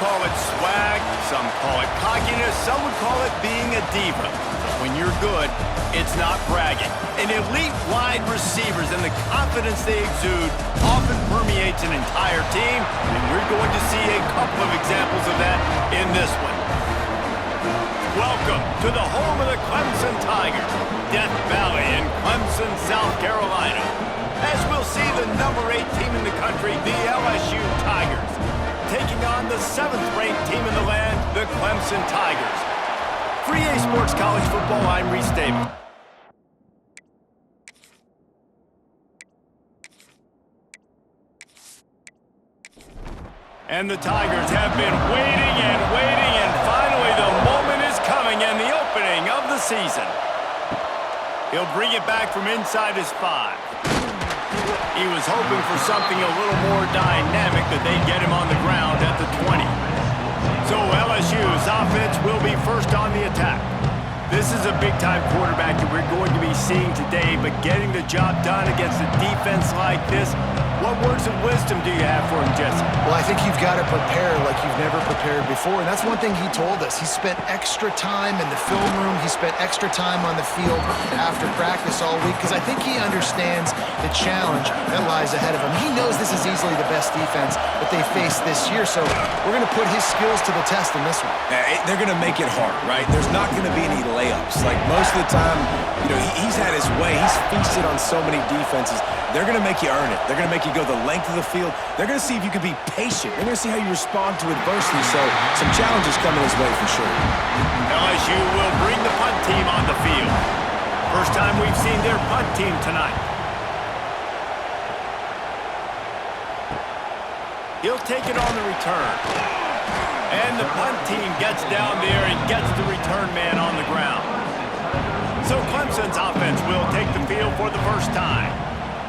call it swag, some call it cockiness, some would call it being a diva. But when you're good, it's not bragging. And elite wide receivers and the confidence they exude often permeates an entire team, and we're going to see a couple of examples of that in this one. Welcome to the home of the Clemson Tigers, Death Valley in Clemson, South Carolina. As we'll see the number 8 team in the country, the LSU Tigers, taking on the 7th-ranked team in the land, the Clemson Tigers. For EA Sports College Football, I'm Reese Davis. And the Tigers have been waiting, and finally the moment is coming and the opening of the season. He'll bring it back from inside his 5. He was hoping for something a little more dynamic, that they'd get him on the ground at the 20. So LSU's offense will be first on the attack. This is a big-time quarterback that we're going to be seeing today, but getting the job done against a defense like this, what words of wisdom do you have for him, Jesse? Well, I think you've got to prepare like you've never prepared before, and that's one thing he told us. He spent extra time in the film room. He spent extra time on the field after practice all week, because I think he understands the challenge that lies ahead of him. He knows this is easily the best defense that they face this year, so we're going to put his skills to the test in this one. They're going to make it hard, right? There's not going to be any layups. Like most of the time, he's had his way. He's feasted on so many defenses. They're going to make you earn it. They're going to make you go the length of the field. They're going to see if you can be patient. They're going to see how you respond to adversity. So some challenges coming his way for sure. LSU will bring the punt team on the field. First time we've seen their punt team tonight. He'll take it on the return. And the punt team gets down there and gets the return man on the ground. So Clemson's offense will take the field for the first time.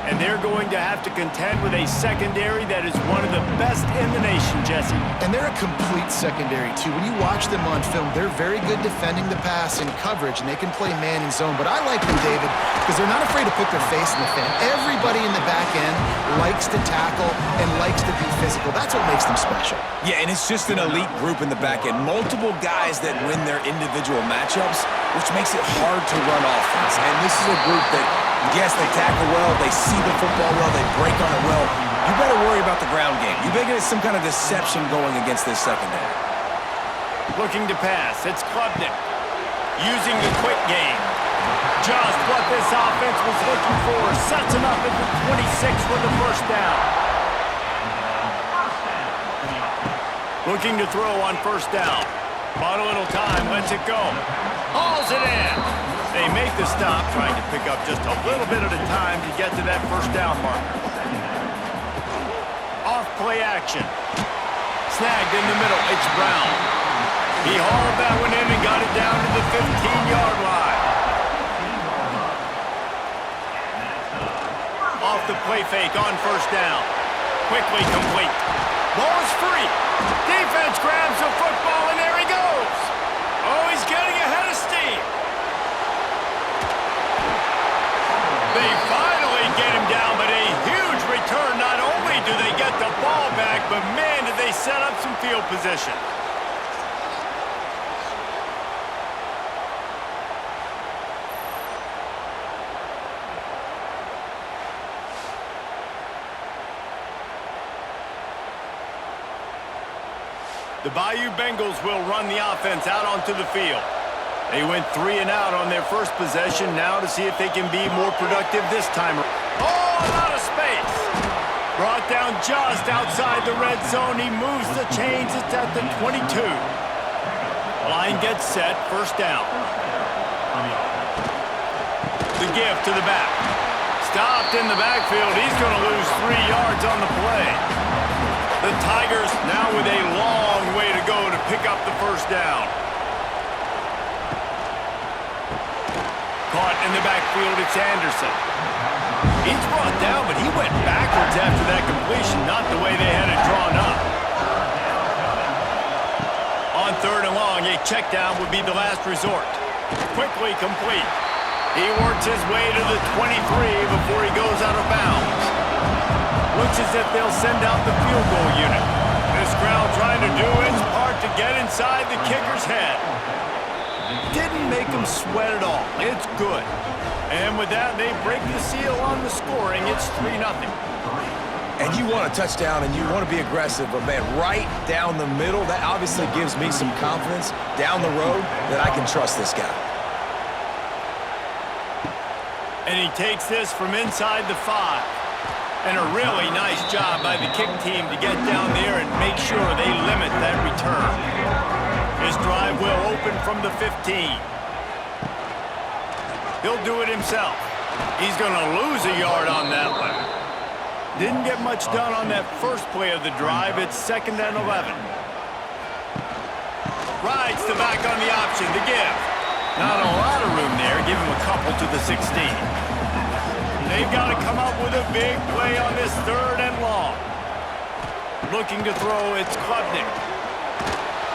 And they're going to have to contend with a secondary that is one of the best in the nation, Jesse. And they're a complete secondary, too. When you watch them on film, they're very good defending the pass and coverage, and they can play man and zone. But I like them, David, because they're not afraid to put their face in the fan. Everybody in the back end likes to tackle and likes to be physical. That's what makes them special. Yeah, and it's just an elite group in the back end. Multiple guys that win their individual matchups, which makes it hard to run offense. And this is a group that, yes, they tackle well, they see the football well, they break on it well. You better worry about the ground game. You better get some kind of deception going against this secondary. Looking to pass, it's Klubnik. Using the quick game. Just what this offense was looking for. Sets him up at the 26 for the first down. Looking to throw on first down. Bought a little time, lets it go. Hauls it in. They make the stop, trying to pick up just a little bit at a time to get to that first down marker. Off play action. Snagged in the middle, it's Brown. He hauled that one in and got it down to the 15-yard line. Off the play fake on first down. Quickly complete. Ball is free. Defense grabs the football, and there he goes. Oh, he's getting ahead of steam. They finally get him down, but a huge return. Not only do they get the ball back, but man, did they set up some field position. The Bayou Bengals will run the offense out onto the field. They went 3 and out on their first possession, now to see if they can be more productive this time. Oh, a lot of space. Brought down just outside the red zone. He moves the chains. It's at the 22. Line gets set. First down. The give to the back. Stopped in the backfield. He's going to lose 3 yards on the play. The Tigers now with a long way to go to pick up the first down. Caught in the backfield, it's Anderson. He's brought down, but he went backwards after that completion, not the way they had it drawn up. On 3rd and long, a check down would be the last resort. Quickly complete. He works his way to the 23 before he goes out of bounds. Looks as if they'll send out the field goal unit. This This crowd trying to do its part to get inside the kicker's head. Didn't make him sweat at all. It's good. And with that, they break the seal on the scoring. It's 3-0. And you want a touchdown and you want to be aggressive, but man, right down the middle, that obviously gives me some confidence down the road that I can trust this guy. And he takes this from inside the 5. And a really nice job by the kick team to get down there and make sure they limit that return. His drive will open from the 15. He'll do it himself. He's going to lose a yard on that one. Didn't get much done on that first play of the drive. It's 2nd and 11. Rides the back on the option to give. Not a lot of room there. Give him a couple to the 16. They've got to come up with a big play on this 3rd and long. Looking to throw, it's Klubnik.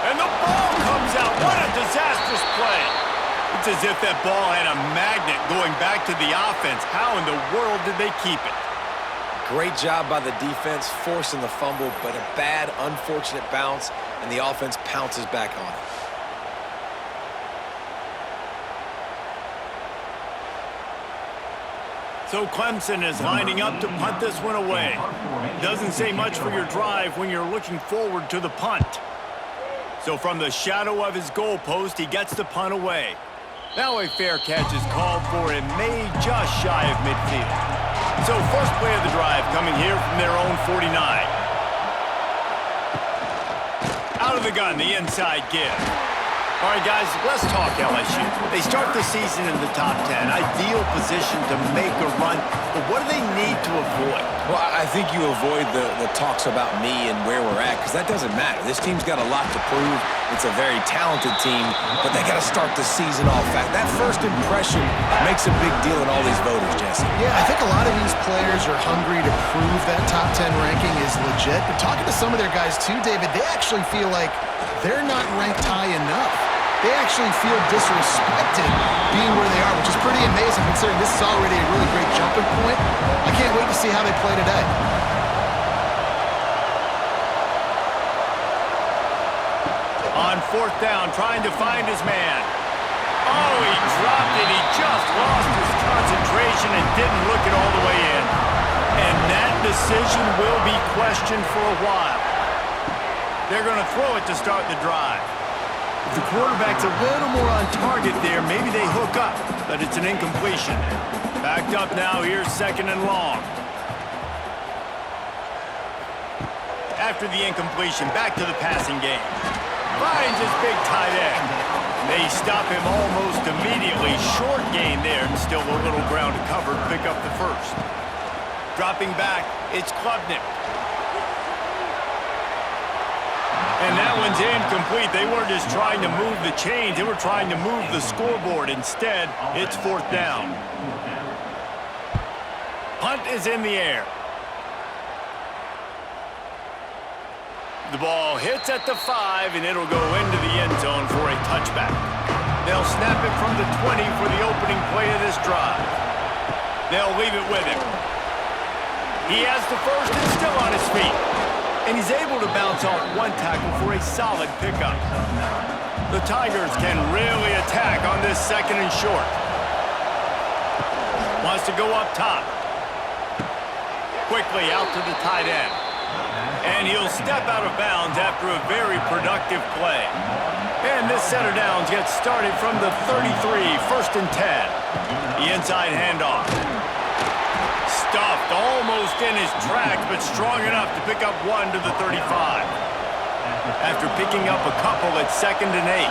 And the ball comes out. What a disastrous play. It's as if that ball had a magnet going back to the offense. How in the world did they keep it? Great job by the defense forcing the fumble, but a bad, unfortunate bounce, and the offense pounces back on it. So Clemson is lining up to punt this one away. Doesn't say much for your drive when you're looking forward to the punt. So from the shadow of his goalpost, he gets the punt away. Now a fair catch is called for and made just shy of midfield. So first play of the drive coming here from their own 49. Out of the gun, the inside give. All right, guys, let's talk LSU. They start the season in the top 10. Ideal position to make a run. But what do they need to avoid? Well, I think you avoid the talks about me and where we're at, because that doesn't matter. This team's got a lot to prove. It's a very talented team, but they got to start the season off. That first impression makes a big deal in all these voters, Jesse. Yeah, I think a lot of these players are hungry to prove that top 10 ranking is legit. But talking to some of their guys too, David, they actually feel like they're not ranked high enough. They actually feel disrespected being where they are, which is pretty amazing considering this is already a really great jumping point. I can't wait to see how they play today. On 4th down, trying to find his man. Oh, he dropped it. He just lost his concentration and didn't look it all the way in. And that decision will be questioned for a while. They're going to throw it to start the drive. If the quarterback's a little more on target there, maybe they hook up, but it's an incompletion. Backed up now, here's 2nd and long. After the incompletion, back to the passing game. Finds his big tight end. They stop him almost immediately. Short gain there, and still a little ground to cover to pick up the first. Dropping back, it's Klubnik. And that one's incomplete. They weren't just trying to move the chains. They were trying to move the scoreboard. Instead, it's 4th down. Punt is in the air. The ball hits at the 5, and it'll go into the end zone for a touchback. They'll snap it from the 20 for the opening play of this drive. They'll leave it with him. He has the first and still on his feet. And he's able to bounce off one tackle for a solid pickup. The Tigers can really attack on this 2nd and short. Wants to go up top. Quickly out to the tight end. And he'll step out of bounds after a very productive play. And this center downs gets started from the 33, 1st and 10. The inside handoff. Stuffed almost in his tracks, but strong enough to pick up one to the 35. After picking up a couple at 2nd and 8.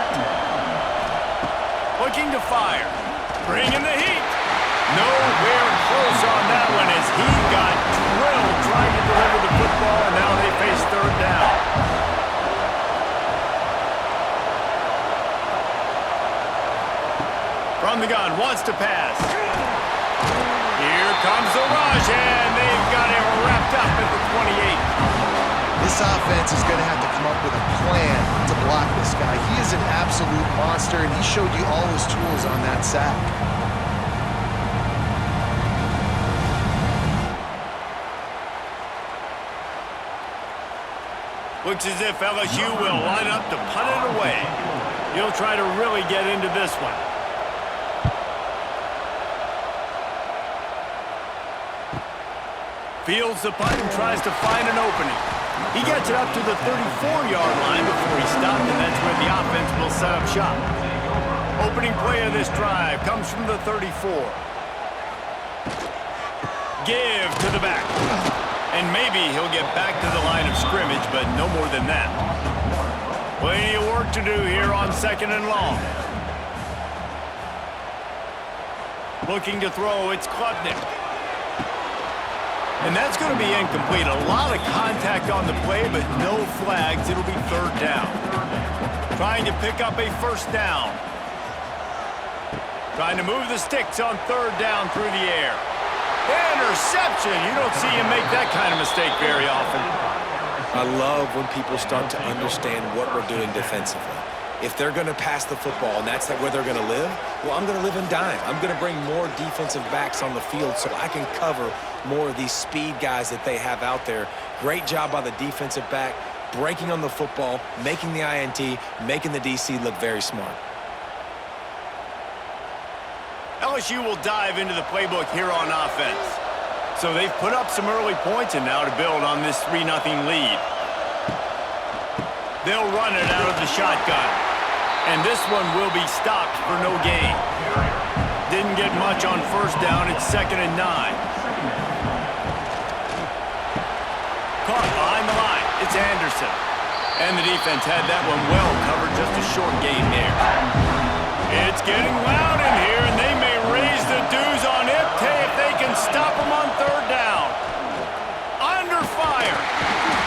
Looking to fire. Bringing the heat. Nowhere close on that one as he got drilled trying to deliver the football, and now they face 3rd down. From the gun, wants to pass. Here comes the rush, and they've got it wrapped up at the 28. This offense is going to have to come up with a plan to block this guy. He is an absolute monster, and he showed you all his tools on that sack. Looks as if LSU will line up to punt it away. He'll try to really get into this one. Fields the punt and tries to find an opening. He gets it up to the 34-yard line before he stopped, and that's where the offense will set up shop. Opening play of this drive comes from the 34. Give to the back. And maybe he'll get back to the line of scrimmage, but no more than that. Plenty of work to do here on 2nd and long. Looking to throw, it's Klubnik. And that's going to be incomplete. A lot of contact on the play, but no flags. It'll be 3rd down. Trying to pick up a 1st down. Trying to move the sticks on 3rd down through the air. Interception! You don't see him make that kind of mistake very often. I love when people start to understand what we're doing defensively. If they're going to pass the football and that's where they're going to live, well, I'm going to live in dime. I'm going to bring more defensive backs on the field so I can cover more of these speed guys that they have out there. Great job by the defensive back, breaking on the football, making the INT, making the DC look very smart. LSU will dive into the playbook here on offense. So they've put up some early points and now to build on this 3-0 lead. They'll run it out of the shotgun. And this one will be stopped for no gain. Didn't get much on 1st down. It's 2nd and 9. Caught behind the line. It's Anderson. And the defense had that one well covered. Just a short gain there. It's getting loud in here, and they may raise the dues on Ipte if they can stop them on 3rd down. Under fire.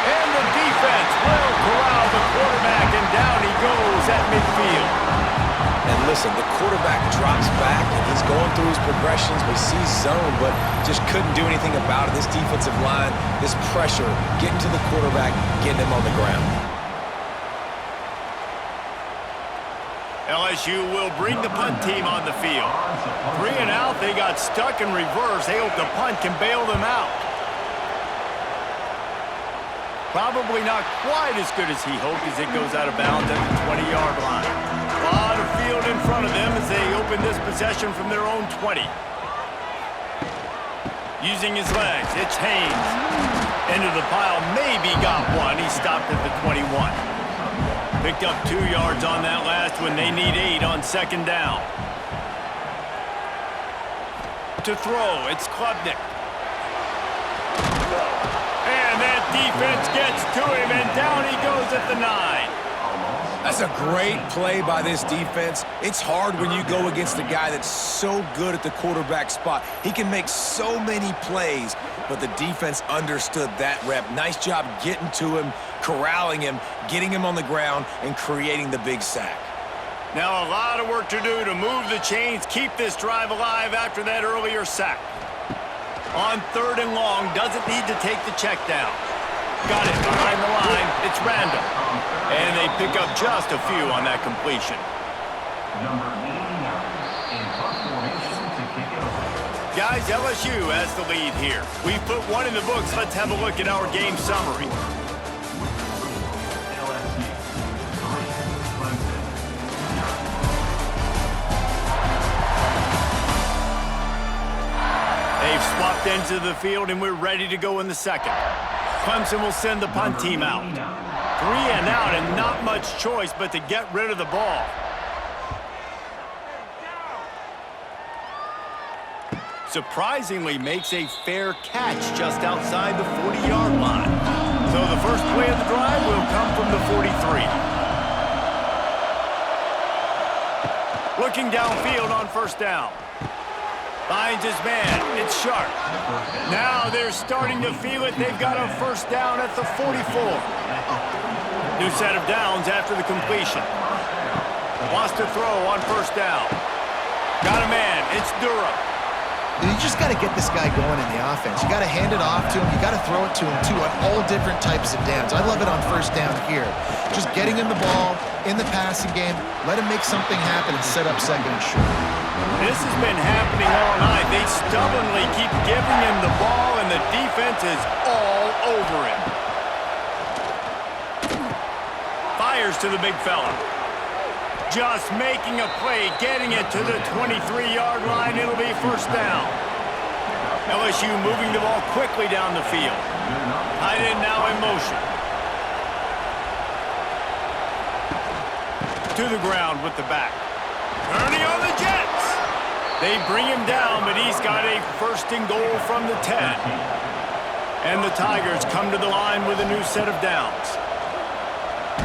And the defense will corral the quarterback, and down he goes at midfield. And listen, the quarterback drops back, and he's going through his progressions. We see zone, but just couldn't do anything about it. This defensive line, this pressure, getting to the quarterback, getting him on the ground. LSU will bring the punt team on the field. 3 and out, they got stuck in reverse. They hope the punt can bail them out. Probably not quite as good as he hoped as it goes out of bounds at the 20-yard line. A lot of field in front of them as they open this possession from their own 20. Using his legs, it's Haynes. Into the pile, maybe got one. He stopped at the 21. Picked up 2 yards on that last one. They need 8 on 2nd down. To throw, it's Klubnik. And that defense gets to him, and down he goes at the 9. That's a great play by this defense. It's hard when you go against a guy that's so good at the quarterback spot. He can make so many plays, but the defense understood that rep. Nice job getting to him, corralling him, getting him on the ground, and creating the big sack. Now a lot of work to do to move the chains, keep this drive alive after that earlier sack. On 3rd and long, doesn't need to take the check down. Got it behind the line. It's Randall. And they pick up just a few on that completion. Guys, LSU has the lead here. We've put one in the books. Let's have a look at our game summary. They've swapped ends of the field, and we're ready to go in the 2nd. Clemson will send the punt team out. 3 and out, and not much choice but to get rid of the ball. Surprisingly makes a fair catch just outside the 40-yard line. So the first play of the drive will come from the 43. Looking downfield on 1st down. Finds his man. It's Sharp. Now they're starting to feel it. They've got a 1st down at the 44. New set of downs after the completion. Wants to throw on 1st down. Got a man. It's Durham. You just got to get this guy going in the offense. You got to hand it off to him. You got to throw it to him, too, on all different types of downs. I love it on 1st down here. Just getting him the ball in the passing game, let him make something happen and set up 2nd and short. This has been happening all night. They stubbornly keep giving him the ball, and the defense is all over him. fires to the big fella. Just making a play, getting it to the 23-yard line. It'll be first down. LSU moving the ball quickly down the field. Tight end now in motion. To the ground with the back. Turning on the Jets. They bring him down, but he's got a first and goal from the 10. And the Tigers come to the line with a new set of downs.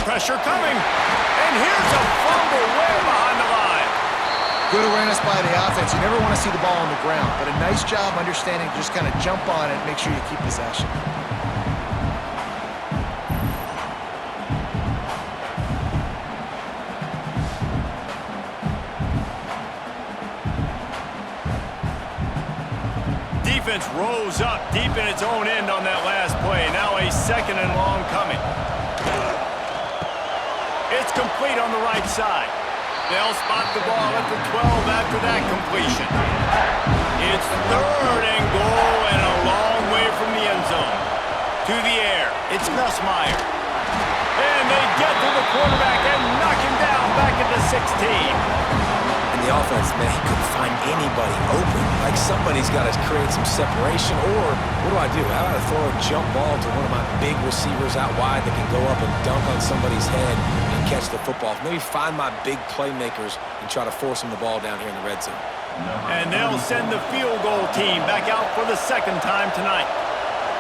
Pressure coming. And here's a fumble way behind the line. Good awareness by the offense. You never want to see the ball on the ground, but a nice job understanding to just kind of jump on it and make sure you keep possession. Defense rose up deep in its own end on that last play. Now a second and long coming. It's complete on the right side. They'll spot the ball at the 12 after that completion. It's third and goal and a long way from the end zone. To the air. It's Nussmeier. And they get to the quarterback and knock him down back at the 16. And the offense, man, he couldn't find anybody open. Like somebody's got to create some separation. Or what do? How about I throw a jump ball to one of my big receivers out wide that can go up and dunk on somebody's head and catch the football? Maybe find my big playmakers and try to force them the ball down here in the red zone. And they'll send the field goal team back out for the second time tonight.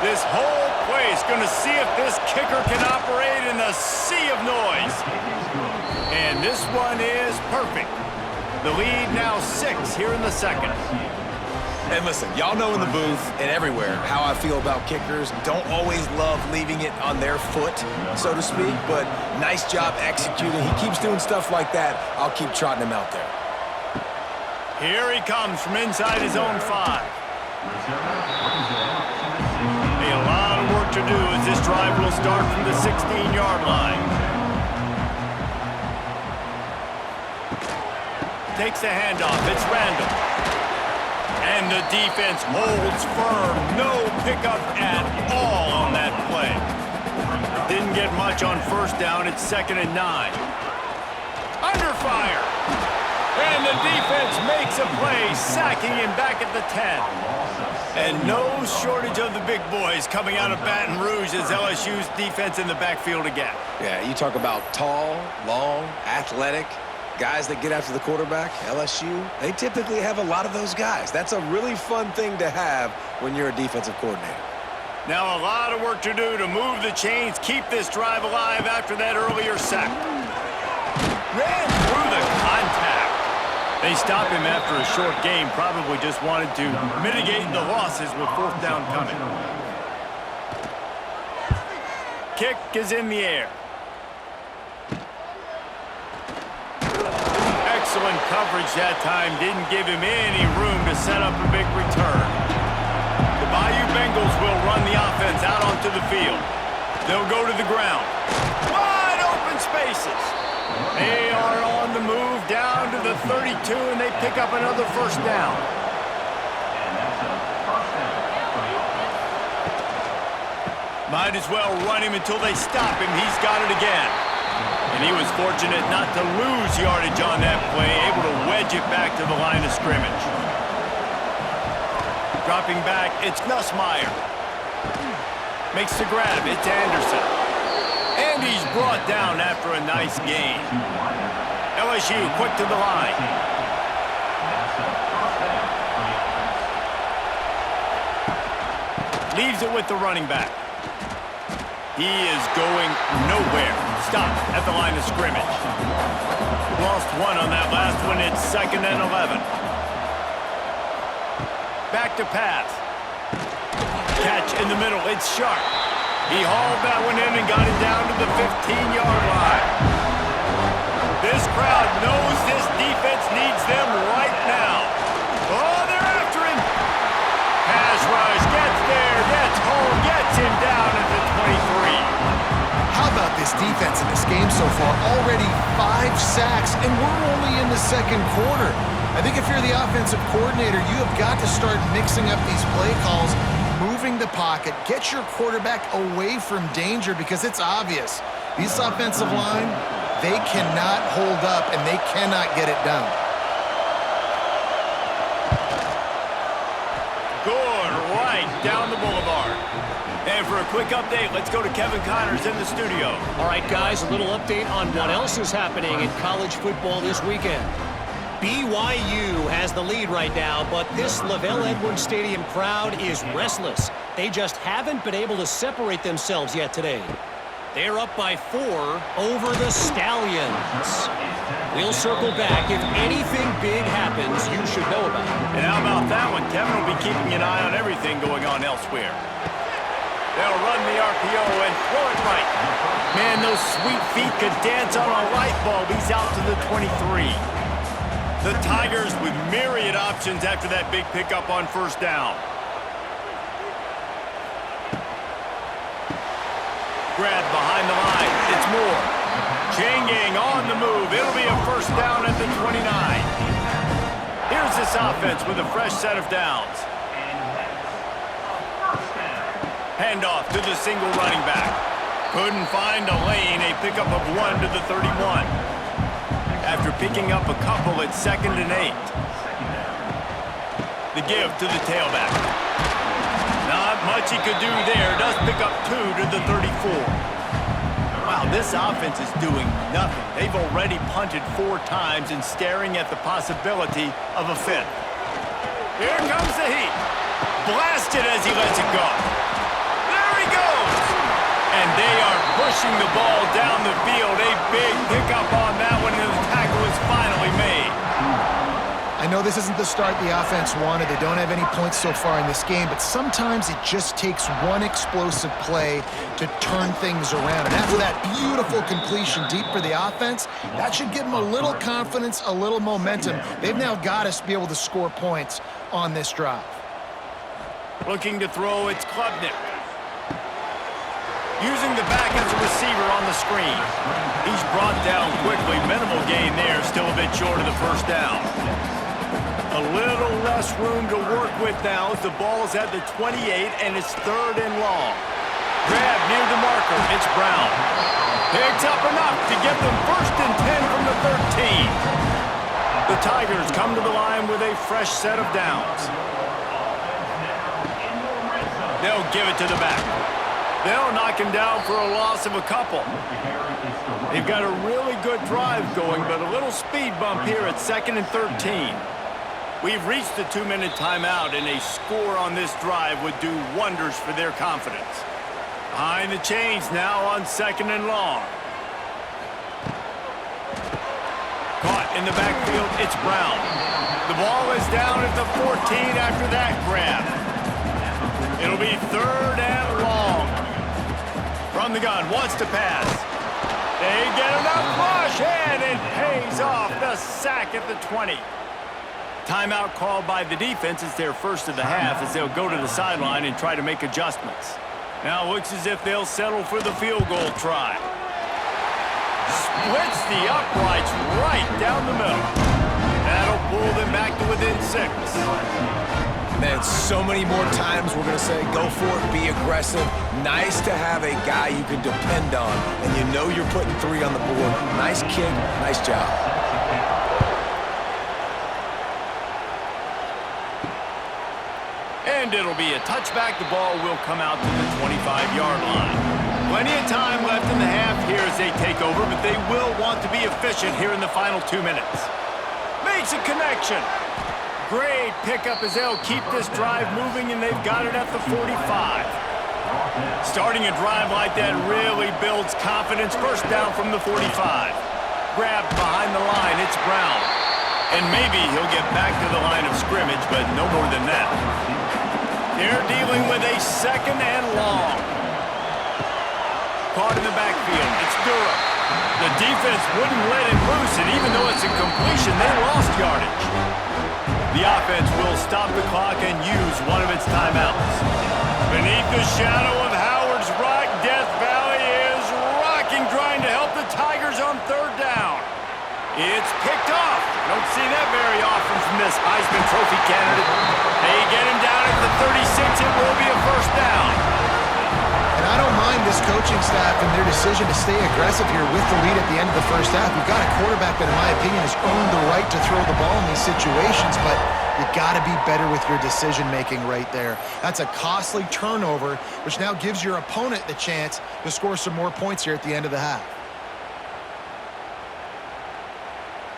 This whole play is going to see if this kicker can operate in the sea of noise. And this one is perfect. The lead now 6 here in the second. And listen, y'all know in the booth and everywhere how I feel about kickers. Don't always love leaving it on their foot, so to speak, but nice job executing. He keeps doing stuff like that. I'll keep trotting him out there. Here he comes from inside his own 5. A lot of work to do as this drive will start from the 16-yard line. Takes the handoff. It's Randall. And the defense holds firm. No pickup at all on that play. Didn't get much on first down. It's 2nd and 9. Under fire. And the defense makes a play, sacking him back at the 10. And no shortage of the big boys coming out of Baton Rouge as LSU's defense in the backfield again. Yeah, you talk about tall, long, athletic guys that get after the quarterback. LSU, they typically have a lot of those guys. That's a really fun thing to have when you're a defensive coordinator. Now a lot of work to do to move the chains, keep this drive alive after that earlier sack. Ran through the contact. They stopped him after a short game, probably just wanted to mitigate the losses with 4th down coming. Kick is in the air. Excellent coverage that time. Didn't give him any room to set up a big return. The Bayou Bengals will run the offense out onto the field. They'll go to the ground. Wide open spaces. They are on the move down to the 32, and they pick up another first down. Might as well run him until they stop him. He's got it again. And he was fortunate not to lose yardage on that play, able to wedge it back to the line of scrimmage. Dropping back, it's Nussmeier. Makes the grab, it's Anderson. And he's brought down after a nice gain. LSU quick to the line. Leaves it with the running back. He is going nowhere. Stop at the line of scrimmage. Lost one on that last one. It's 2nd and 11. Back to pass. Catch in the middle. It's Sharp. He hauled that one in and got it down to the 15-yard line. This crowd knows this defense needs them right now. Oh, they're after him. Pass rush. Gets there. Gets home. Gets him down at the 23. How about this defense in this game so far? Already 5 sacks, and we're only in the second quarter. I think if you're the offensive coordinator, you have got to start mixing up these play calls, moving the pocket, get your quarterback away from danger because it's obvious. This offensive line, they cannot hold up, and they cannot get it done. Good, right down the boulevard. And for a quick update, let's go to Kevin Connors in the studio. All right, guys, a little update on what else is happening in college football this weekend. BYU has the lead right now, but this LaVell Edwards Stadium crowd is restless. They just haven't been able to separate themselves yet today. They're up by 4 over the Stallions. We'll circle back. If anything big happens, you should know about it. And how about that one? Kevin will be keeping an eye on everything going on elsewhere. They'll run the RPO and throw it right. Man, those sweet feet could dance on a light bulb. He's out to the 23. The Tigers with myriad options after that big pickup on first down. Grab behind the line. It's Moore. Changing on the move. It'll be a first down at the 29. Here's this offense with a fresh set of downs. Handoff to the single running back. Couldn't find a lane. A pickup of 1 to the 31. After picking up a couple at 2nd and 8. The give to the tailback. Not much he could do there. Does pick up 2 to the 34. Wow, this offense is doing nothing. They've already punted 4 times and staring at the possibility of a 5th. Here comes the heat. Blasted as he lets it go. There he goes. And they are pushing the ball down the field. A big pickup on that one, and the tackle is finally made. I know this isn't the start the offense wanted. They don't have any points so far in this game, but sometimes it just takes one explosive play to turn things around. And after that beautiful completion deep for the offense, that should give them a little confidence, a little momentum. They've now got to be able to score points on this drive. Looking to throw, it's Klubnik. Using the back as a receiver on the screen. He's brought down quickly. Minimal gain there, still a bit short of the first down. A little less room to work with now as the ball is at the 28 and it's 3rd and long. Grab near the marker. It's Brown. Picks up enough to get them 1st and 10 from the 13. The Tigers come to the line with a fresh set of downs. They'll give it to the back. They'll knock him down for a loss of a couple. They've got a really good drive going, but a little speed bump here at 2nd and 13. We've reached the 2-minute timeout, and a score on this drive would do wonders for their confidence. Behind the chains now on 2nd and long. Caught in the backfield, it's Brown. The ball is down at the 14 after that grab. It'll be 3rd and long. From the gun, wants to pass. They get enough rush, and it pays off. The sack at the 20. Timeout called by the defense. It's their first of the half as they'll go to the sideline and try to make adjustments. Now it looks as if they'll settle for the field goal try. Splits the uprights right down the middle. That'll pull them back to within 6. Man, so many more times we're going to say, go for it, be aggressive. Nice to have a guy you can depend on, and you know you're putting 3 on the board. Nice kick, nice job. And it'll be a touchback. The ball will come out to the 25-yard line. Plenty of time left in the half here as they take over, but they will want to be efficient here in the final 2 minutes. Makes a connection. Great pickup as they'll keep this drive moving, and they've got it at the 45. Starting a drive like that really builds confidence. First down from the 45. Grabbed behind the line. It's Brown. And maybe he'll get back to the line of scrimmage, but no more than that. They're dealing with a 2nd and long. Caught in the backfield. It's Durham. The defense wouldn't let him loose, and even though it's a completion, they lost yardage. The offense will stop the clock and use one of its timeouts. Beneath the shadow of Howard's Rock, Death Valley is rocking, trying to help the Tigers on 3rd down. It's picked off. Don't see that very often from this Heisman Trophy candidate. They get him down at the 36. It will be a first down. And I don't mind this coaching staff and their decision to stay aggressive here with the lead at the end of the first half. You've got a quarterback that, in my opinion, has earned the right to throw the ball in these situations, but you got to be better with your decision-making right there. That's a costly turnover, which now gives your opponent the chance to score some more points here at the end of the half.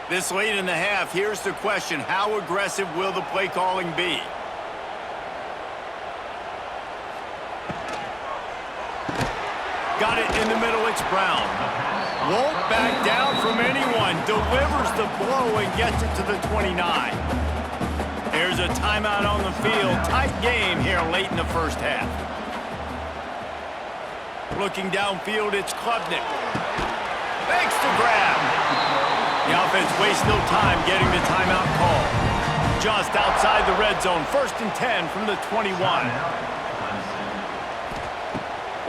This late in the half, here's the question: how aggressive will the play calling be? Got it in the middle, it's Brown. Won't back down from anyone. Delivers the blow and gets it to the 29. There's a timeout on the field. Tight game here late in the first half. Looking downfield, it's Klubnik. Makes the grab. The offense wastes no time getting the timeout call. Just outside the red zone. 1st and 10 from the 21.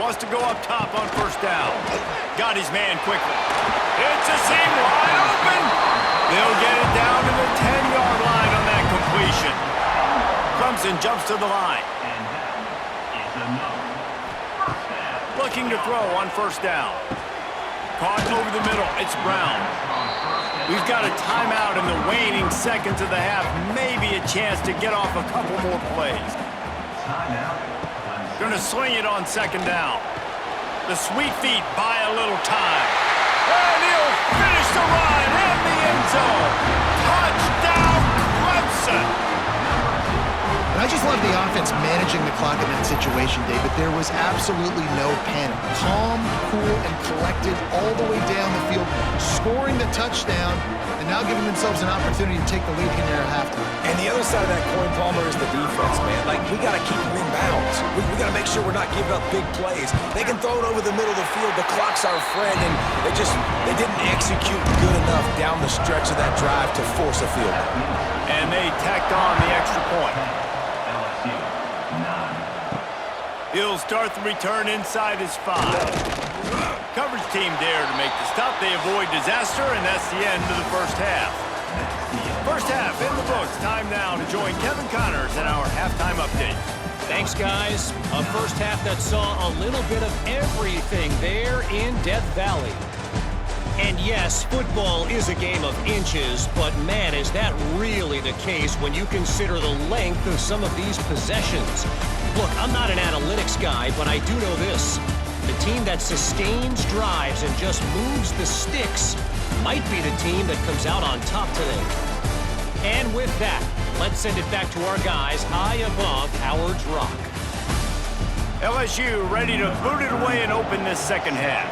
Wants to go up top on 1st down. Got his man quickly. It's a seam wide open. They'll get it down to the 10-yard line on that completion. Clemson jumps to the line. Looking to throw on 1st down. Caught over the middle. It's Brown. We've got a timeout in the waning seconds of the half. Maybe a chance to get off a couple more plays. Going to swing it on 2nd down. The sweet feet buy a little time. And he'll finish the run in the end zone. Touchdown, Clemson! And I just love the offense managing the clock in that situation, David. There was absolutely no panic. Calm, cool, and collected all the way down the field, scoring the touchdown, and now giving themselves an opportunity to take the lead here at halftime. And the other side of that coin, Palmer, is the defense, man. Like, we got to keep them in bounds. We got to make sure we're not giving up big plays. They can throw it over the middle of the field. The clock's our friend, and they didn't execute good enough down the stretch of that drive to force a field goal. And they tacked on the extra point. He'll start the return inside his 5. Coverage team there to make the stop. They avoid disaster, and that's the end of the first half. First half in the books. Time now to join Kevin Connors in our halftime update. Thanks, guys. A first half that saw a little bit of everything there in Death Valley. And yes, football is a game of inches, but man, is that really the case when you consider the length of some of these possessions. Look, I'm not an analytics guy, but I do know this. The team that sustains drives and just moves the sticks might be the team that comes out on top today. And with that, let's send it back to our guys high above Howard's Rock. LSU ready to boot it away and open this second half.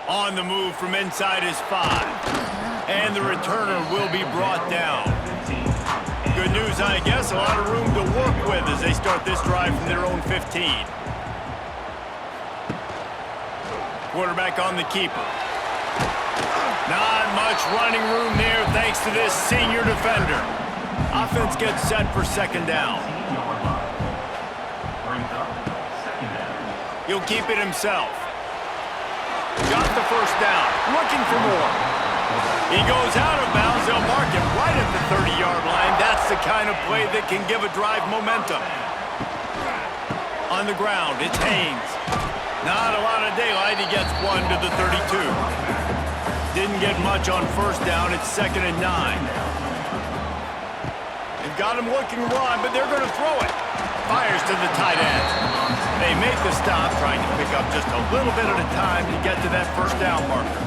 On the move from inside his 5. And the returner will be brought down. Good news, I guess. A lot of room to work with as they start this drive from their own 15. Quarterback on the keeper. Not much running room there thanks to this senior defender. Offense gets set for 2nd down. He'll keep it himself. Got the 1st down. Looking for more. He goes out of bounds. They'll mark him right at the 30-yard line. That's the kind of play that can give a drive momentum. On the ground, it's Haynes. Not a lot of daylight. He gets 1 to the 32. Didn't get much on 1st down. It's 2nd and 9. They've got him looking run, but they're going to throw it. Fires to the tight end. They make the stop, trying to pick up just a little bit at a time to get to that 1st down marker.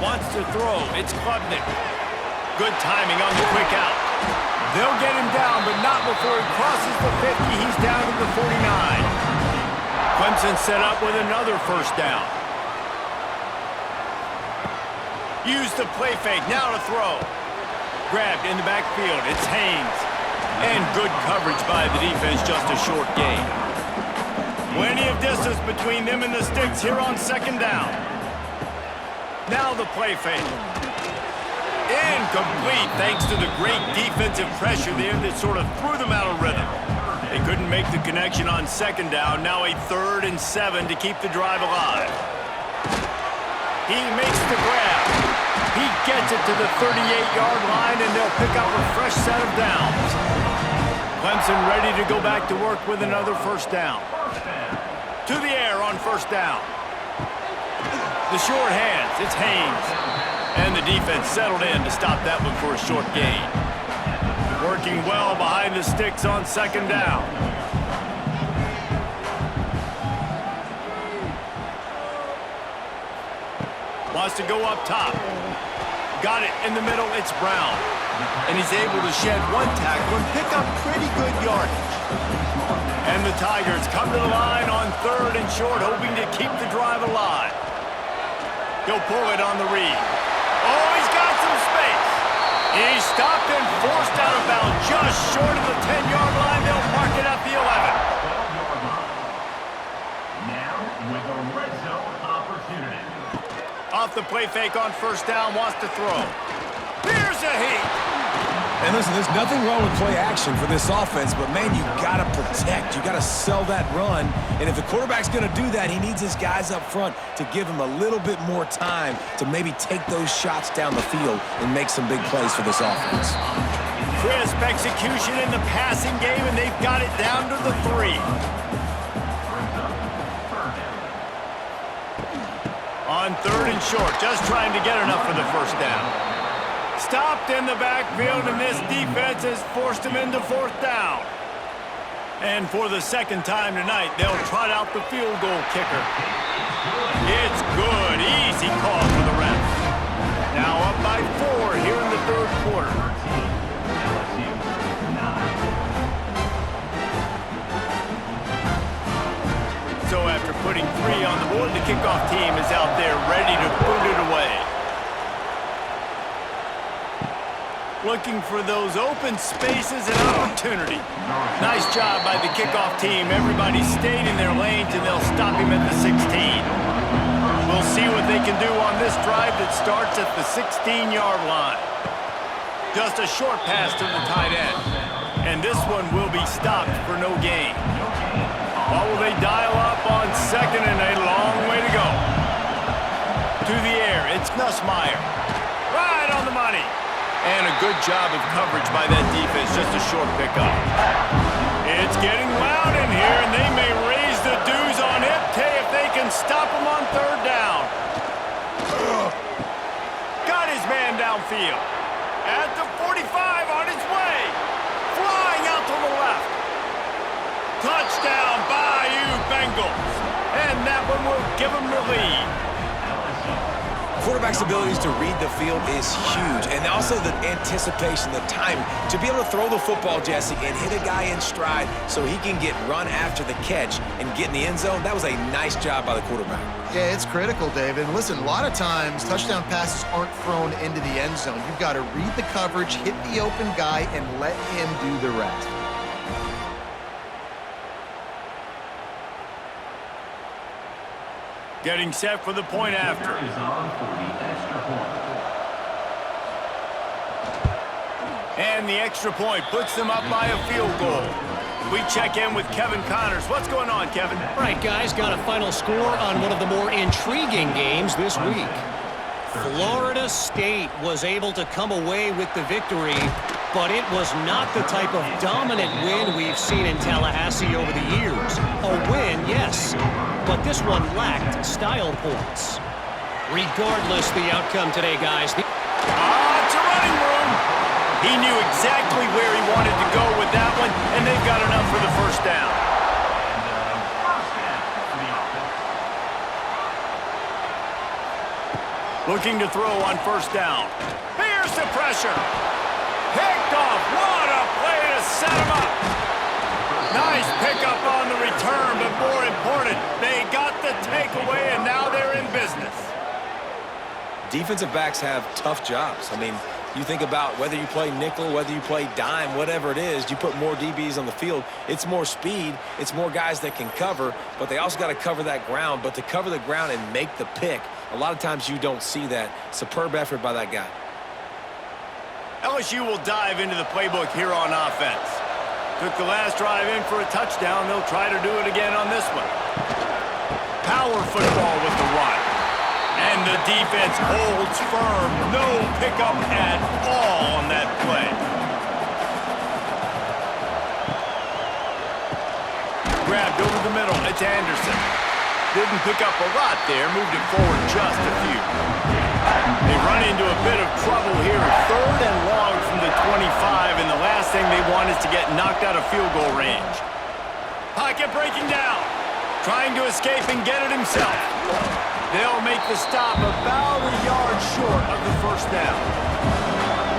Wants to throw. It's Klubnik. Good timing on the quick out. They'll get him down, but not before he crosses the 50. He's down to the 49. Clemson set up with another 1st down. Use the play fake. Now to throw. Grabbed in the backfield. It's Haynes. And good coverage by the defense, just a short gain. Plenty of distance between them and the sticks here on 2nd down. Now the play fake. Incomplete thanks to the great defensive pressure there that sort of threw them out of rhythm. They couldn't make the connection on 2nd down. Now a 3rd and 7 to keep the drive alive. He makes the grab. He gets it to the 38-yard line, and they'll pick up a fresh set of downs. Clemson ready to go back to work with another first down. To the air on first down. The short hands, it's Haynes. And the defense settled in to stop that one for a short gain. Working well behind the sticks on second down. Wants to go up top. Got it in the middle, it's Brown. And he's able to shed one tackle and pick up pretty good yardage. And the Tigers come to the line on third and short, hoping to keep the drive alive. He'll pull it on the read. Oh, he's got some space. He's stopped and forced out of bounds just short of the 10-yard line. They'll mark it at the 11. Now with a red zone opportunity. Off the play fake on first down, wants to throw. Here's a heat. And listen, there's nothing wrong with play action for this offense, but man, you gotta protect. You gotta sell that run. And if the quarterback's gonna do that, he needs his guys up front to give him a little bit more time to maybe take those shots down the field and make some big plays for this offense. Crisp execution in the passing game, and they've got it down to the 3. On third and short, just trying to get enough for the first down. Stopped in the backfield, and this defense has forced him into fourth down. And for the second time tonight, they'll trot out the field goal kicker. It's good. Easy call for the refs. Now up by 4 here in the third quarter. So after putting 3 on the board, the kickoff team is out there ready to boot it away. Looking for those open spaces and opportunity. Nice job by the kickoff team. Everybody stayed in their lanes, and they'll stop him at the 16. We'll see what they can do on this drive that starts at the 16-yard line. Just a short pass to the tight end. And this one will be stopped for no gain. What will they dial up on second, and a long way to go? To the air, it's Nussmeier. Right on the money. And a good job of coverage by that defense, just a short pickup. It's getting loud in here, and they may raise the dues on Ipte if they can stop him on third down. Got his man downfield. At the 45, on his way. Flying out to the left. Touchdown, Bayou Bengals. And that one will give them the lead. Quarterback's abilities to read the field is huge, and also the anticipation, the time to be able to throw the football, Jesse, and hit a guy in stride so he can get run after the catch and get in the end zone. That was a nice job by the quarterback. Yeah, it's critical, David. Listen, a lot of times touchdown passes aren't thrown into the end zone. You've got to read the coverage, hit the open guy, and let him do the rest. Getting set for the point after. And the extra point puts them up by a field goal. We check in with Kevin Connors. What's going on, Kevin? All right, guys, got a final score on one of the more intriguing games this week. Florida State was able to come away with the victory, but it was not the type of dominant win we've seen in Tallahassee over the years. A win, yes, but this one lacked style points. Regardless the outcome today, guys. It's a running room. He knew exactly where he wanted to go with that one, and they've got enough for the first down. Looking to throw on first down. Here's the pressure. Picked off. What a play to set him up. Nice pickup on the return, but more important, they got the takeaway, and now they're in business. Defensive backs have tough jobs. I mean, you think about whether you play nickel, whether you play dime, whatever it is, you put more DBs on the field. It's more speed. It's more guys that can cover, but they also got to cover that ground. But to cover the ground and make the pick, a lot of times you don't see that. Superb effort by that guy. LSU will dive into the playbook here on offense. Took the last drive in for a touchdown. They'll try to do it again on this one. Power football with the run. And the defense holds firm. No pickup at all on that play. Grabbed over the middle. It's Anderson. Didn't pick up a lot there. Moved it forward just a few. They run into a bit of trouble here. 3rd and long from the 25, and the last thing they want is to get knocked out of field goal range. Pocket breaking down. Trying to escape and get it himself. They'll make the stop about a yard short of the first down.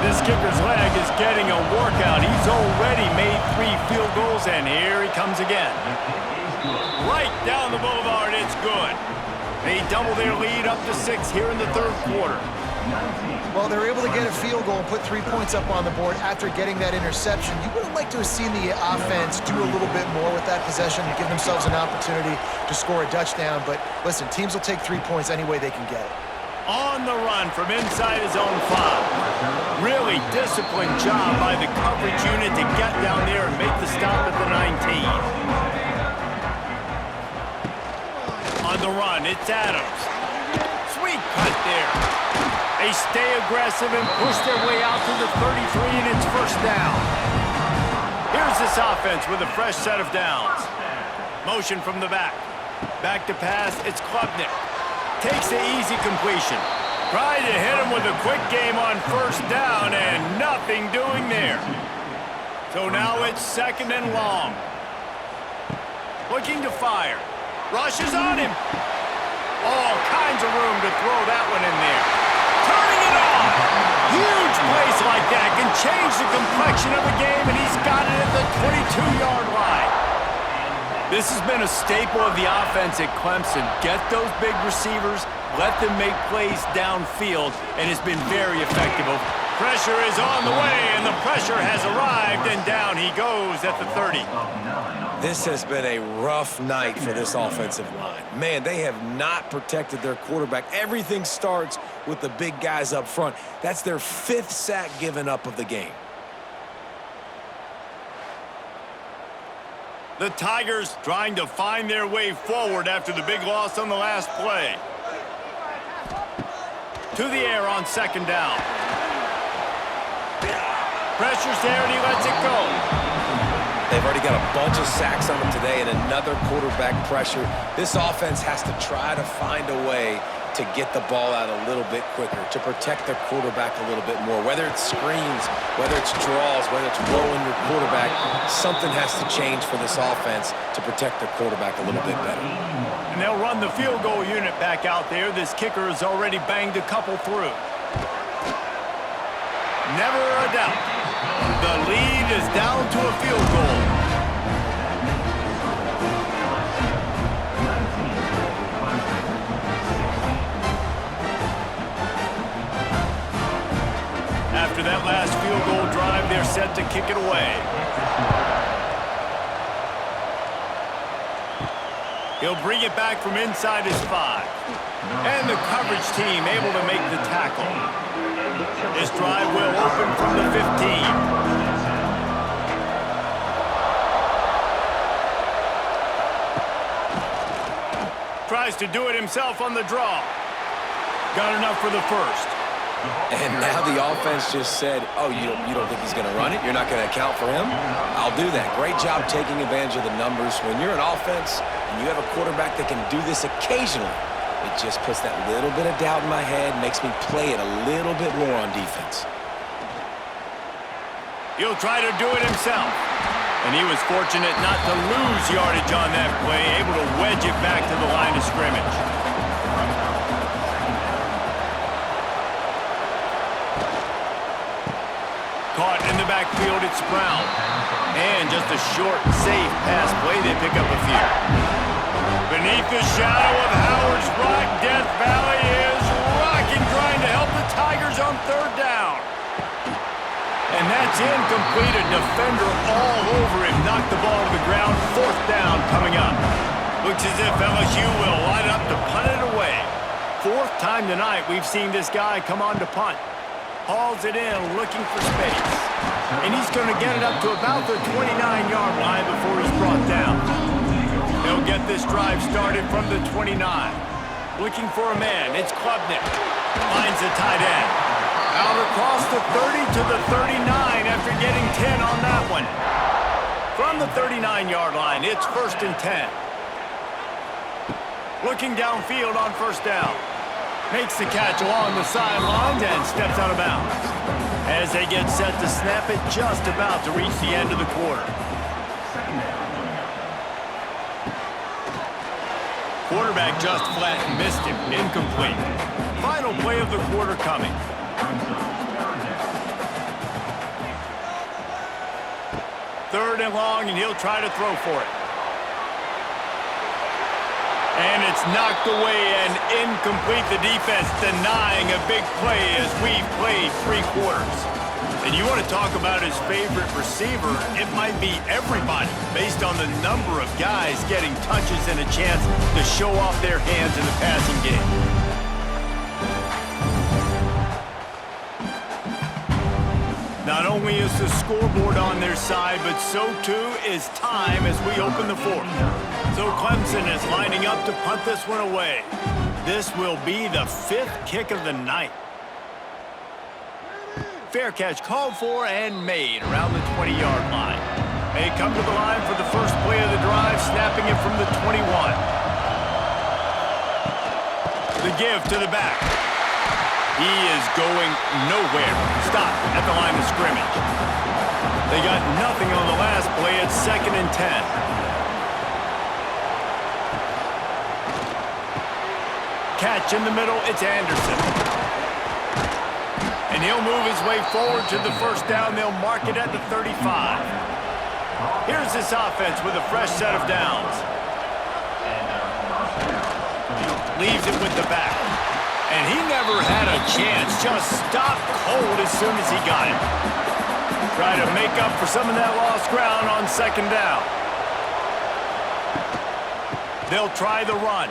This kicker's leg is getting a workout. He's already made 3 field goals, and here he comes again. Right down the boulevard, it's good. They double their lead up to 6 here in the 3rd quarter. Well, they're able to get a field goal and put 3 points up on the board after getting that interception. You would have liked to have seen the offense do a little bit more with that possession and give themselves an opportunity to score a touchdown. But listen, teams will take 3 points any way they can get it. On the run from inside his own 5. Really disciplined job by the coverage unit to get down there and make the stop at the 19. On the run, it's Adams. Sweet cut there. They stay aggressive and push their way out to the 33, and it's first down. Here's this offense with a fresh set of downs. Motion from the back. Back to pass, it's Klubnik. Takes the easy completion. Tried to hit him with a quick game on first down, and nothing doing there. So now it's 2nd and long. Looking to fire. Rushes on him. All kinds of room to throw that one in there. Turning it on. Huge plays like that can change the complexion of a game, and he's got it at the 22-yard line. This has been a staple of the offense at Clemson. Get those big receivers, let them make plays downfield, and it's been very effective. Pressure is on the way, and the pressure has arrived, and down he goes at the 30. This has been a rough night for this offensive line. Man, they have not protected their quarterback. Everything starts with the big guys up front. That's their 5th sack given up of the game. The Tigers trying to find their way forward after the big loss on the last play. To the air on 2nd down. Pressure's there, and he lets it go. They've already got a bunch of sacks on them today and another quarterback pressure. This offense has to try to find a way to get the ball out a little bit quicker, to protect their quarterback a little bit more. Whether it's screens, whether it's draws, whether it's rolling your quarterback, something has to change for this offense to protect their quarterback a little bit better. And they'll run the field goal unit back out there. This kicker has already banged a couple through. Never a doubt. The lead is down to a field goal. After that last field goal drive, they're set to kick it away. He'll bring it back from inside his 5. And the coverage team able to make the tackle. This drive will open from the 15. Tries to do it himself on the draw. Got enough for the first. And now the offense just said, oh, you don't think he's going to run it? You're not going to account for him? I'll do that. Great job taking advantage of the numbers. When you're an offense and you have a quarterback that can do this occasionally, it just puts that little bit of doubt in my head, makes me play it a little bit more on defense. He'll try to do it himself. And he was fortunate not to lose yardage on that play, able to wedge it back to the line of scrimmage. Caught in the backfield, it's Brown. And just a short, safe pass play, they pick up a few. Beneath the shadow of Howard's Rock, Death Valley is rocking, trying to help the Tigers on 3rd down. And that's incomplete. A defender all over him. Knocked the ball to the ground. 4th down coming up. Looks as if LSU will line up to punt it away. 4th time tonight we've seen this guy come on to punt. Hauls it in, looking for space. And he's going to get it up to about the 29-yard line before he's brought down. They'll get this drive started from the 29. Looking for a man. It's Klubnik. Finds the tight end. Out across the 30 to the 39 after getting 10 on that one. From the 39-yard line, it's 1st and 10. Looking downfield on 1st down. Makes the catch along the sidelines and steps out of bounds. As they get set to snap it, just about to reach the end of the quarter. Quarterback just flat missed him. Incomplete. Final play of the quarter coming. Third and long, and he'll try to throw for it. And it's knocked away and incomplete. The defense denying a big play as we've played 3 quarters. And you want to talk about his favorite receiver, it might be everybody based on the number of guys getting touches and a chance to show off their hands in the passing game. Not only is the scoreboard on their side, but so too is time as we open the 4th. So Clemson is lining up to punt this one away. This will be the 5th kick of the night. Fair catch called for and made around the 20-yard line. They come to the line for the first play of the drive, snapping it from the 21. The give to the back. He is going nowhere. Stop at the line of scrimmage. They got nothing on the last play. It's 2nd and 10. Catch in the middle. It's Anderson. And he'll move his way forward to the 1st down. They'll mark it at the 35. Here's this offense with a fresh set of downs. Leaves it with the back. And he never had a chance. Just stopped cold as soon as he got it. Try to make up for some of that lost ground on 2nd down. They'll try the run.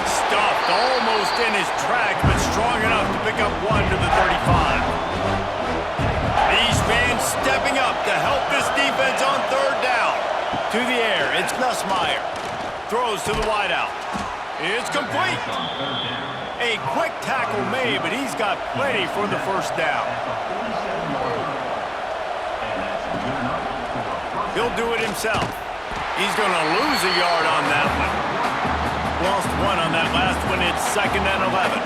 Stuffed almost in his track, but strong enough to pick up 1 to the 35. These fans stepping up to help this defense on 3rd down. To the air, it's Nussmeier. Throws to the wideout. It's complete. A quick tackle made, but he's got plenty for the 1st down. He'll do it himself. He's going to lose a yard on that one. Lost 1 on that last one. It's 2nd and 11.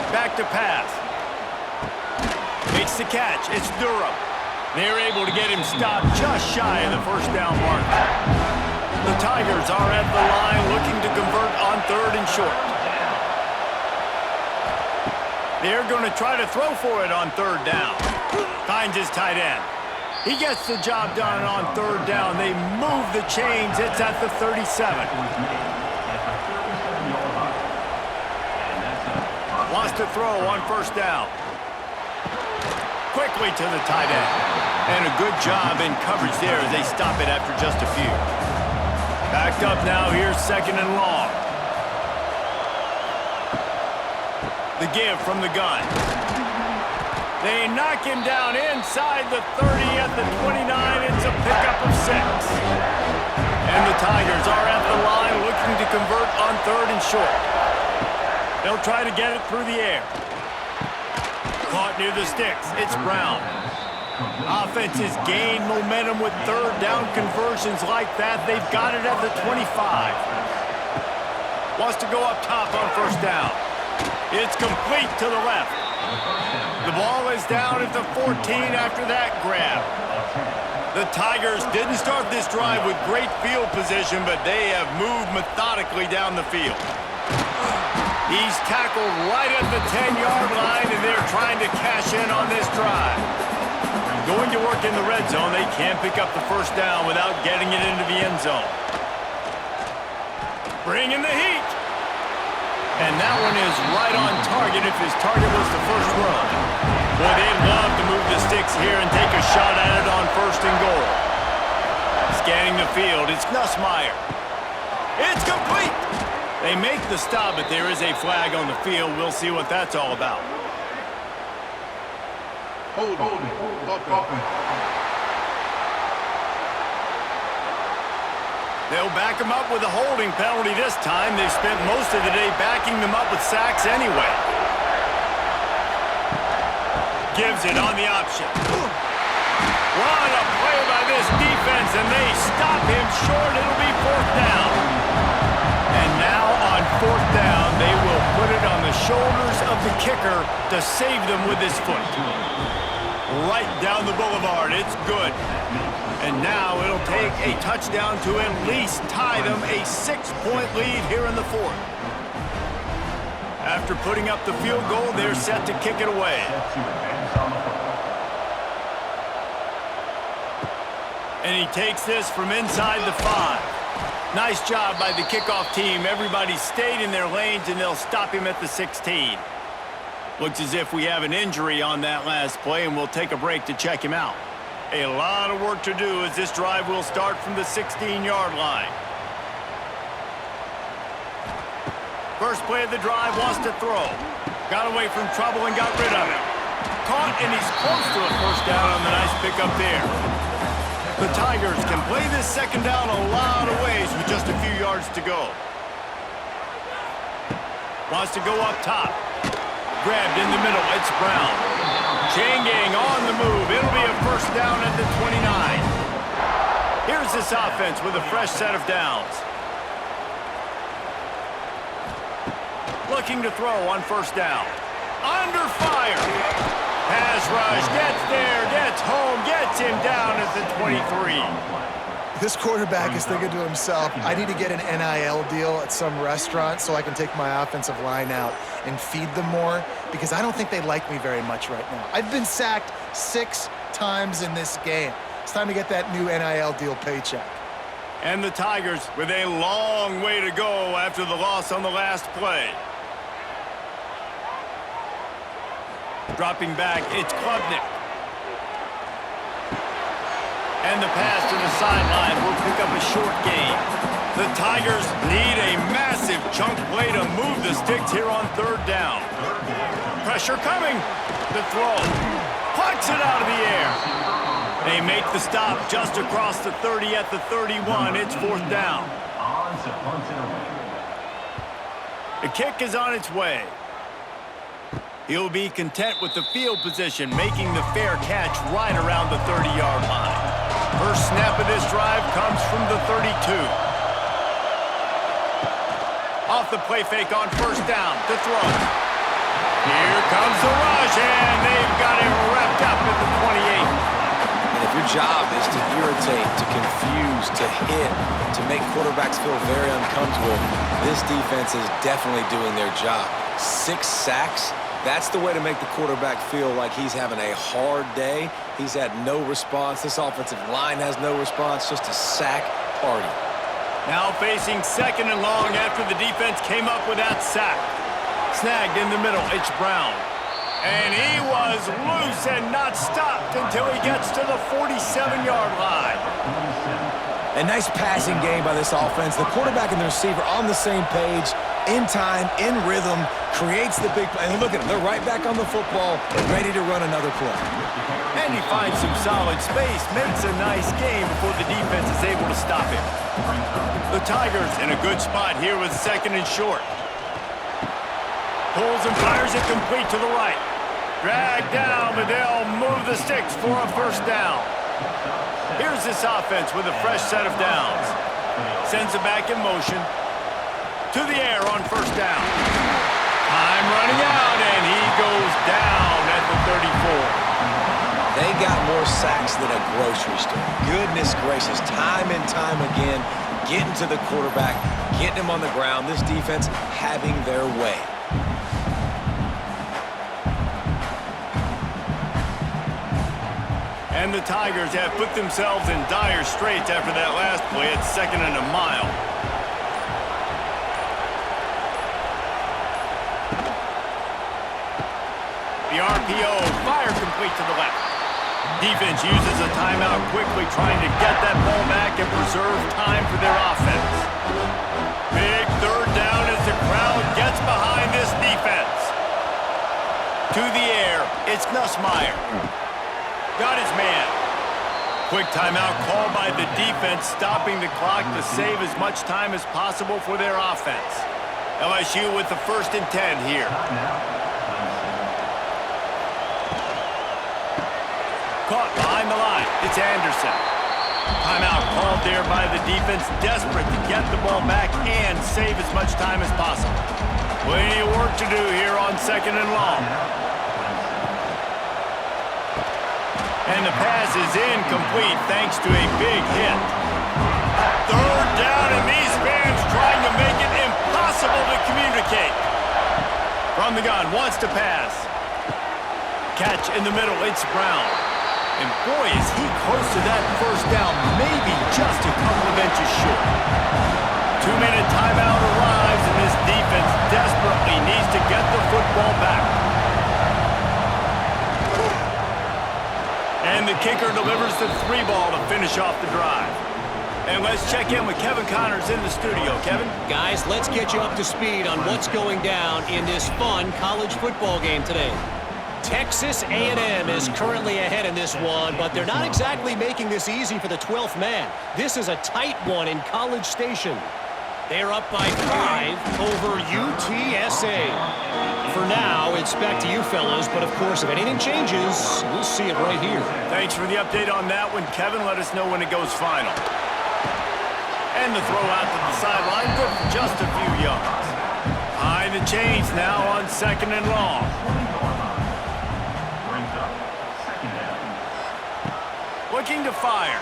Back to pass. Makes the catch. It's Durham. They're able to get him stopped just shy of the 1st down mark. The Tigers are at the line looking to convert on 3rd and short. They're going to try to throw for it on 3rd down. Finds his tight end. He gets the job done on 3rd down. They move the chains. It's at the 37. Wants to throw on 1st down. Quickly to the tight end. And a good job in coverage there as they stop it after just a few. Backed up now. Here's 2nd and long. The give from the gun. They knock him down inside the 30 at the 29. It's a pickup of 6. And the Tigers are at the line looking to convert on 3rd and short. They'll try to get it through the air. Caught near the sticks. It's Brown. Offense has gained momentum with 3rd down conversions like that. They've got it at the 25. Wants to go up top on 1st down. It's complete to the left. The ball is down at the 14 after that grab. The Tigers didn't start this drive with great field position, but they have moved methodically down the field. He's tackled right at the 10-yard line, and they're trying to cash in on this drive. Going to work in the red zone, they can't pick up the 1st down without getting it into the end zone. Bringing the heat. And that one is right on target if his target was the 1st run. Boy, they'd love to move the sticks here and take a shot at it on 1st and goal. Scanning the field, it's Nussmeier. It's complete! They make the stop, but there is a flag on the field. We'll see what that's all about. They'll back him up with a holding penalty this time. They've spent most of the day backing them up with sacks anyway. Gives it on the option. What a play by this defense, and they stop him short. It'll be 4th down. And now on 4th down, they will put it on the shoulders of the kicker to save them with his foot. Right down the boulevard. It's good. And now it'll take a touchdown to at least tie them a 6-point lead here in the 4th. After putting up the field goal, they're set to kick it away. And he takes this from inside the 5. Nice job by the kickoff team. Everybody stayed in their lanes, and they'll stop him at the 16. Looks as if we have an injury on that last play, and we'll take a break to check him out. A lot of work to do as this drive will start from the 16-yard line. First play of the drive, wants to throw. Got away from trouble and got rid of it. Caught, and he's close to a first down on the nice pickup there. The Tigers can play this second down a lot of ways with just a few yards to go. Wants to go up top. Grabbed in the middle, it's Brown. Chain gang on the move. It'll be a first down at the 29. Here's this offense with a fresh set of downs. Looking to throw on first down. Under fire. Pass rush, gets there, gets home, gets him down at the 23. This quarterback is thinking to himself, I need to get an NIL deal at some restaurant so I can take my offensive line out and feed them more, because I don't think they like me very much right now. I've been sacked 6 times in this game. It's time to get that new NIL deal paycheck. And the Tigers with a long way to go after the loss on the last play. Dropping back, it's Klubnik. And the pass to the sideline will pick up a short gain. The Tigers need a massive chunk play to move the sticks here on 3rd down. Pressure coming. The throw. Plucks it out of the air. They make the stop just across the 30 at the 31. It's 4th down. The kick is on its way. He'll be content with the field position, making the fair catch right around the 30-yard line. First snap of this drive comes from the 32. Off the play fake on first down to throw. Here comes the rush, and they've got him wrapped up at the 28. And if your job is to irritate, to confuse, to hit, to make quarterbacks feel very uncomfortable, this defense is definitely doing their job. 6 sacks. That's the way to make the quarterback feel like he's having a hard day. He's had no response. This offensive line has no response, just a sack party. Now facing 2nd and long after the defense came up with that sack. Snagged in the middle, it's Brown. And he was loose and not stopped until he gets to the 47-yard line. A nice passing game by this offense. The quarterback and the receiver on the same page, in time, in rhythm, creates the big play. And look at them. They're right back on the football, ready to run another play. And he finds some solid space, makes a nice game before the defense is able to stop him. The Tigers in a good spot here with 2nd and short. Pulls and fires it complete to the right. Dragged down, but they'll move the sticks for a first down. Here's this offense with a fresh set of downs. Sends it back in motion. To the air on first down. Time running out, and he goes down at the 34. They got more sacks than a grocery store. Goodness gracious, time and time again, getting to the quarterback, getting him on the ground. This defense having their way. And the Tigers have put themselves in dire straits after that last play at 2nd and a mile. The RPO, fire complete to the left. Defense uses a timeout quickly, trying to get that ball back and preserve time for their offense. Big 3rd down as the crowd gets behind this defense. To the air, it's Nussmeier. Got his man. Quick timeout called by the defense, stopping the clock to save as much time as possible for their offense. LSU with the 1st and 10 here. Caught behind the line. It's Anderson. Timeout called there by the defense, desperate to get the ball back and save as much time as possible. Plenty of work to do here on 2nd and long. And the pass is incomplete thanks to a big hit. 3rd down, and these fans trying to make it impossible to communicate. From the gun, wants to pass. Catch in the middle, it's Brown. And boy, is he close to that 1st down, maybe just a couple of inches short. 2-minute timeout arrives, and this defense desperately needs to get the football back. And the kicker delivers the 3 ball to finish off the drive. And let's check in with Kevin Connors in the studio. Kevin? Guys, let's get you up to speed on what's going down in this fun college football game today. Texas A&M is currently ahead in this one, but they're not exactly making this easy for the 12th man. This is a tight one in College Station. They're up by 5 over UTSA. For now, it's back to you fellas, but of course, if anything changes, we'll see it right here. Thanks for the update on that one, Kevin. Let us know when it goes final. And the throw out to the sideline, good for just a few yards. Behind the chains now on 2nd and long. Looking to fire.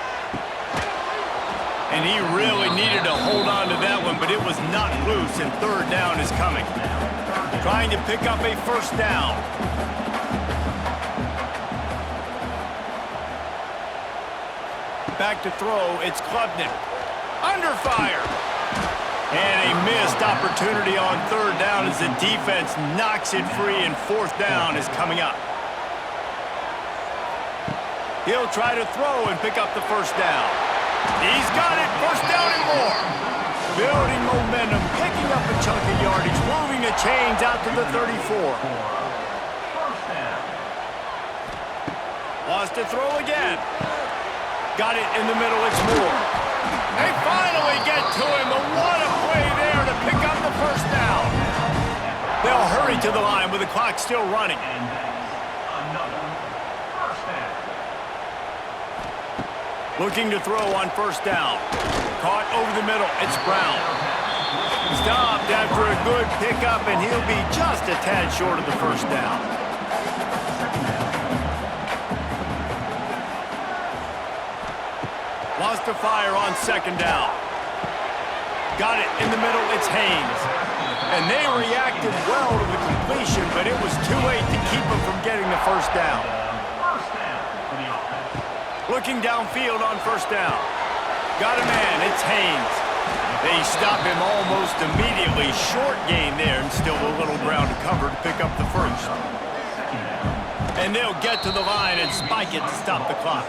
And he really needed to hold on to that one, but it was not loose, and 3rd down is coming. Trying to pick up a 1st down. Back to throw, it's Klubnik. Under fire. And a missed opportunity on 3rd down as the defense knocks it free, and 4th down is coming up. He'll try to throw and pick up the 1st down. He's got it, 1st down and more. Building momentum, picking up a chunk of yardage, moving the chains out to the 34. Wants to throw again. Got it in the middle, it's Moore. They finally get to him, but what a play there to pick up the 1st down. They'll hurry to the line with the clock still running. Looking to throw on 1st down. Caught over the middle. It's Brown. Stopped after a good pickup, and he'll be just a tad short of the 1st down. Wants to fire on 2nd down. Got it in the middle. It's Haynes. And they reacted well to the completion, but it was too late to keep them from getting the 1st down. Looking downfield on 1st down. Got a man, it's Haynes. They stop him almost immediately. Short gain there, and still a little ground to cover to pick up the 1st. And they'll get to the line and spike it to stop the clock.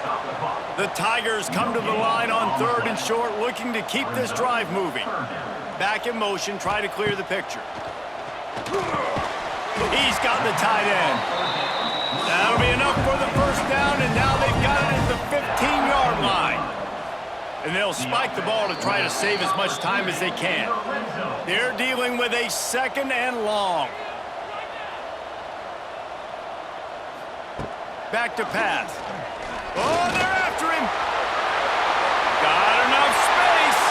The Tigers come to the line on 3rd and short, looking to keep this drive moving. Back in motion, try to clear the picture. He's got the tight end. That'll be enough for the 1st down, and now they've got it at the 15-yard line. And they'll spike the ball to try to save as much time as they can. They're dealing with a 2nd and long. Back to pass. Oh, they're after him. Got enough space.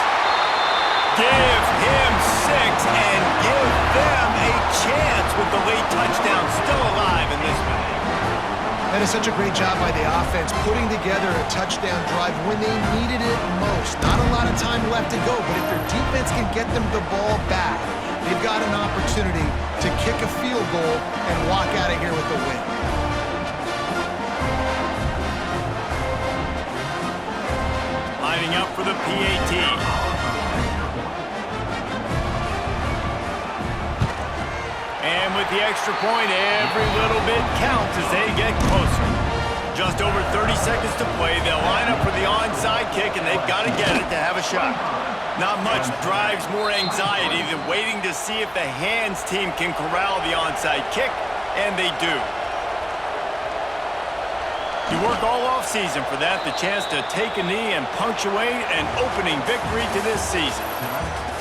Give him 6 and give them a chance with the late touchdown still alive in this one. That is such a great job by the offense, putting together a touchdown drive when they needed it most. Not a lot of time left to go, but if their defense can get them the ball back, they've got an opportunity to kick a field goal and walk out of here with a win. Lining up for the PAT. And with the extra point, every little bit counts as they get closer. Just over 30 seconds to play. They'll line up for the onside kick, and they've got to get it to have a shot. Not much drives more anxiety than waiting to see if the hands team can corral the onside kick, and they do. You work all off-season for that, the chance to take a knee and punctuate an opening victory to this season.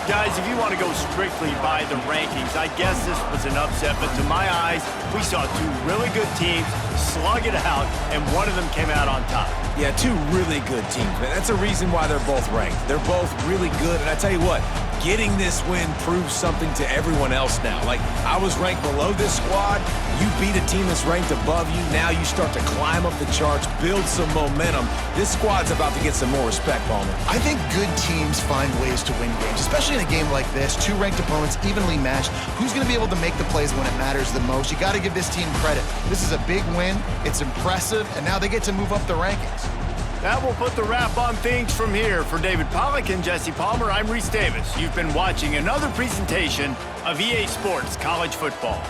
Guys, if you want to go strictly by the rankings, I guess this was an upset, but to my eyes, we saw two really good teams slug it out, and one of them came out on top. Yeah, two really good teams, man. That's a reason why they're both ranked. They're both really good, and I tell you what, getting this win proves something to everyone else now. Like, I was ranked below this squad. You beat a team that's ranked above you. Now you start to climb up the charts, build some momentum. This squad's about to get some more respect, Palmer. I think good teams find ways to win games, especially in a game like this. Two ranked opponents, evenly matched. Who's going to be able to make the plays when it matters the most? You got to give this team credit. This is a big win. It's impressive, and now they get to move up the rankings. That will put the wrap on things from here. For David Pollack and Jesse Palmer, I'm Reese Davis. You've been watching another presentation of EA Sports College Football.